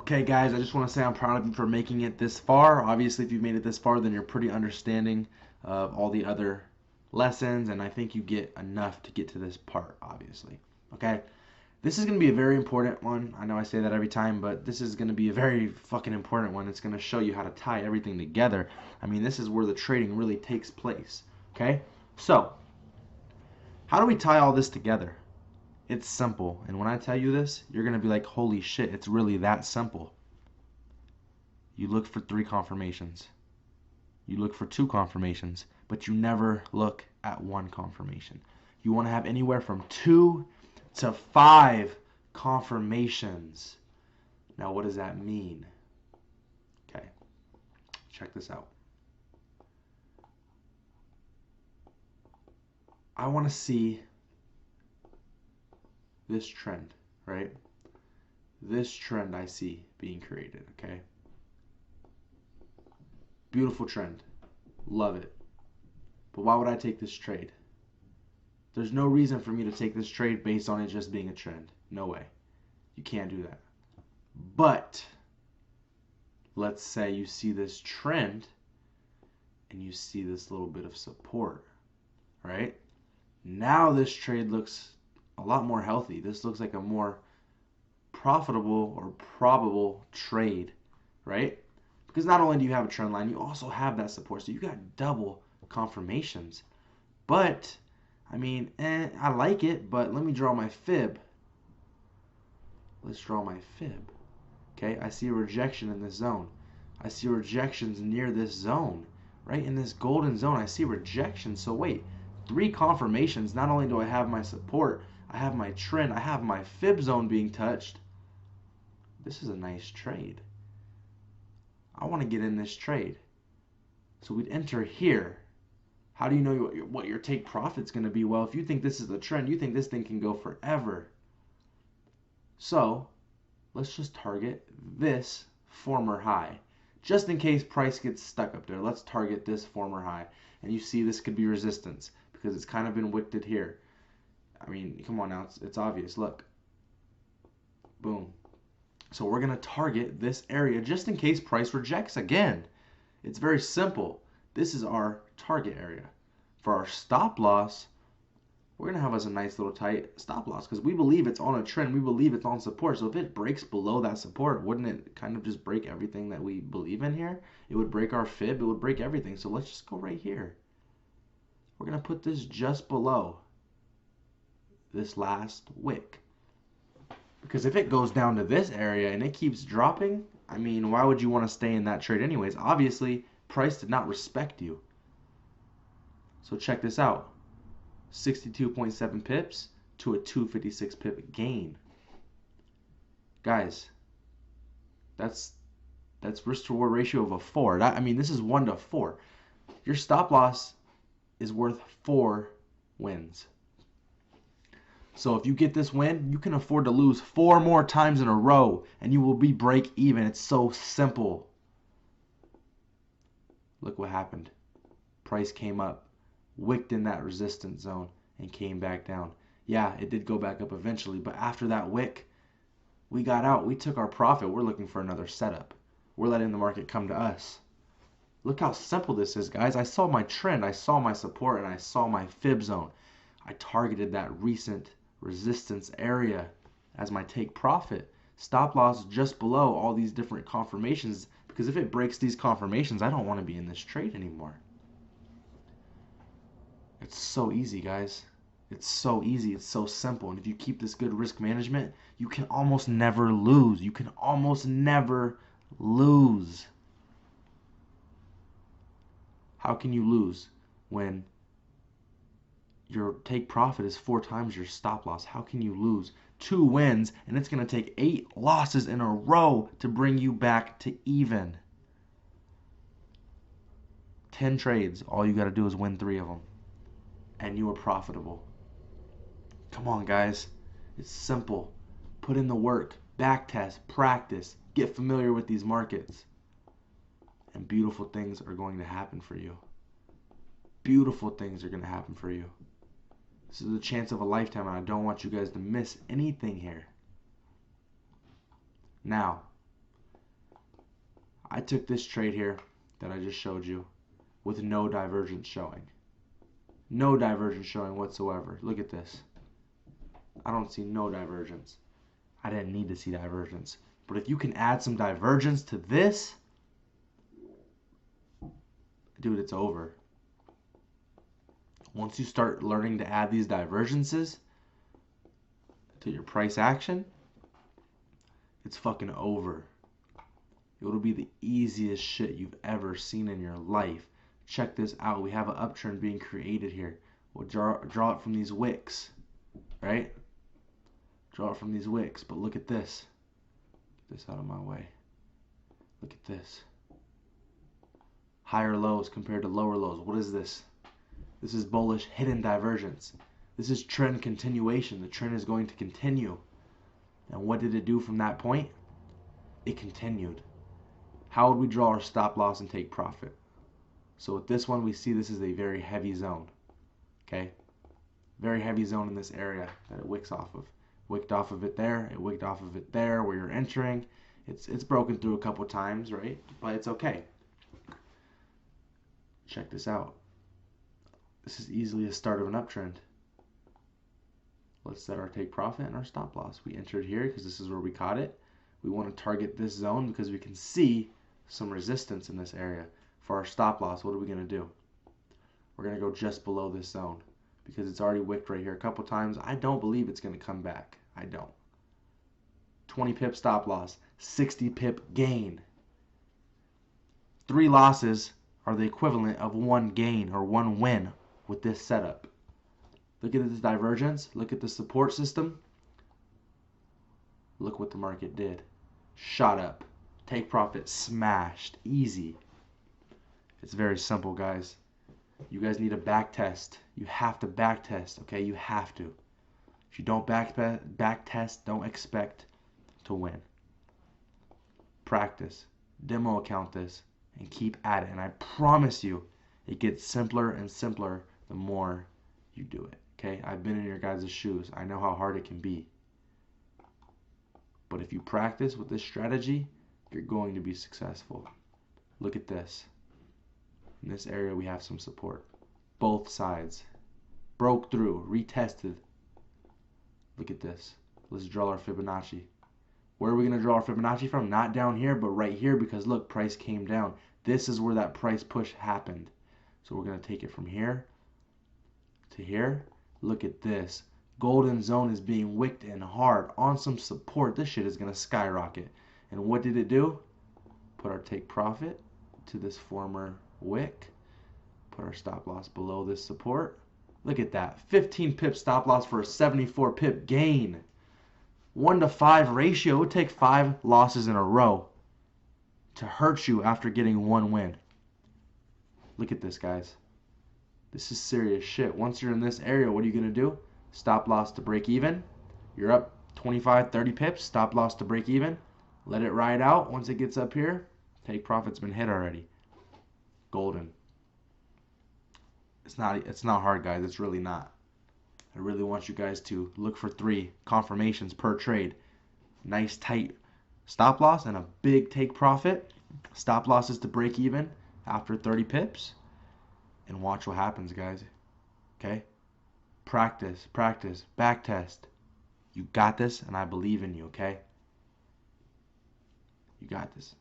Okay, guys, I just want to say I'm proud of you for making it this far. Obviously, if you've made it this far, then you're pretty understanding of all the other lessons, and I think you get enough to get to this part, obviously. Okay? This is going to be a very important one. I know I say that every time, but this is going to be a very fucking important one. It's going to show you how to tie everything together. I mean, this is where the trading really takes place. Okay? So, how do we tie all this together? It's simple. And when I tell you this, you're going to be like, holy shit, it's really that simple. You look for 3 confirmations. You look for 2 confirmations, but you never look at 1 confirmation. You want to have anywhere from 2 to 5 confirmations. Now, what does that mean? Okay, check this out. I want to see this trend, right? This trend I see being created, okay? Beautiful trend. Love it. But why would I take this trade? There's no reason for me to take this trade based on it just being a trend. No way. You can't do that. But let's say you see this trend and you see this little bit of support, right? Now this trade looks a lot more healthy. This looks like a more profitable or probable trade, right? Because not only do you have a trend line, you also have that support. So you got double confirmations. But, I mean, I like it, but let me draw my fib. Let's draw my fib. Okay, I see a rejection in this zone. I see rejections near this zone. Right, in this golden zone, I see rejections. So wait, 3 confirmations. Not only do I have my support, I have my trend, I have my fib zone being touched. This is a nice trade. I want to get in this trade. So we'd enter here. How do you know what your take profit's going to be? Well, if you think this is the trend, you think this thing can go forever. So let's just target this former high. Just in case price gets stuck up there, let's target this former high. And you see this could be resistance because it's kind of been wicked here. I mean, come on now, it's obvious. Look. Boom. So we're going to target this area just in case price rejects again. It's very simple. This is our target area. For our stop loss, we're going to have us a nice little tight stop loss because we believe it's on a trend. We believe it's on support. So if it breaks below that support, wouldn't it kind of just break everything that we believe in here? It would break our fib. It would break everything. So let's just go right here. We're going to put this just below this last wick. Because if it goes down to this area and it keeps dropping, I mean, why would you want to stay in that trade anyways? Obviously, price did not respect you. So check this out. 62.7 pips to a 256 pip gain. Guys, that's risk to reward ratio of a 4. I mean, this is 1 to 4. Your stop loss is worth 4 wins. So if you get this win, you can afford to lose 4 more times in a row and you will be break even. It's so simple. Look what happened. Price came up, wicked in that resistance zone, and came back down. Yeah, it did go back up eventually, but after that wick, we got out. We took our profit. We're looking for another setup. We're letting the market come to us. Look how simple this is, guys. I saw my trend, I saw my support, and I saw my fib zone. I targeted that recent resistance area as my take profit. Stop loss just below all these different confirmations, because if it breaks these confirmations, I don't want to be in this trade anymore. It's so easy, guys. It's so easy. It's so simple. And if you keep this good risk management, you can almost never lose. You can almost never lose. How can you lose when your take profit is 4 times your stop loss? How can you lose? 2 wins, and it's going to take 8 losses in a row to bring you back to even. 10 trades, all you got to do is win 3 of them, and you are profitable. Come on, guys. It's simple. Put in the work, back test, practice, get familiar with these markets, and beautiful things are going to happen for you. Beautiful things are going to happen for you. This is the chance of a lifetime, and I don't want you guys to miss anything here. Now, I took this trade here that I just showed you with no divergence showing. No divergence showing whatsoever. Look at this. I don't see no divergence. I didn't need to see divergence. But if you can add some divergence to this, dude, it's over. Once you start learning to add these divergences to your price action, it's fucking over. It'll be the easiest shit you've ever seen in your life. Check this out. We have an uptrend being created here. We'll draw it from these wicks, right? Draw it from these wicks. But look at this. Get this out of my way. Look at this. Higher lows compared to lower lows. What is this? This is bullish hidden divergence. This is trend continuation. The trend is going to continue. And what did it do from that point? It continued. How would we draw our stop loss and take profit? So with this one, we see this is a very heavy zone. Okay? Very heavy zone in this area that it wicks off of. Wicked off of it there. It wicked off of it there where you're entering. It's broken through a couple times, right? But it's okay. Check this out. This is easily a start of an uptrend. Let's set our take profit and our stop loss. We entered here because this is where we caught it. We want to target this zone because we can see some resistance in this area. For our stop loss, what are we going to do? We're going to go just below this zone because it's already wicked right here a couple times. I don't believe it's going to come back. I don't. 20 pip stop loss, 60 pip gain. 3 losses are the equivalent of 1 gain or 1 win with this setup. Look at this divergence. Look at the support system. Look what the market did. Shot up. Take profit smashed. Easy. It's very simple, guys. You guys need a back test. You have to back test, okay? You have to. If you don't back test, don't expect to win. Practice. Demo account this and keep at it. And I promise you, it gets simpler and simpler the more you do it. Okay? I've been in your guys' shoes. I know how hard it can be. But if you practice with this strategy, you're going to be successful. Look at this. In this area, we have some support. Both sides. Broke through. Retested. Look at this. Let's draw our Fibonacci. Where are we going to draw our Fibonacci from? Not down here, but right here because, look, price came down. This is where that price push happened. So we're going to take it from here to here. Look at this. Golden zone is being wicked in hard on some support. This shit is going to skyrocket. And what did it do? Put our take profit to this former wick. Put our stop loss below this support. Look at that. 15 pip stop loss for a 74 pip gain. 1-to-5 ratio. It would take 5 losses in a row to hurt you after getting 1 win. Look at this, guys. This is serious shit. Once you're in this area, what are you going to do? Stop loss to break even. You're up 25, 30 pips. Stop loss to break even. Let it ride out. Once it gets up here, take profit's been hit already. Golden. It's not hard, guys. It's really not. I really want you guys to look for 3 confirmations per trade. Nice tight stop loss and a big take profit. Stop losses to break even after 30 pips. And watch what happens, guys. Okay? Practice, practice, back test. You got this, and I believe in you, okay? You got this.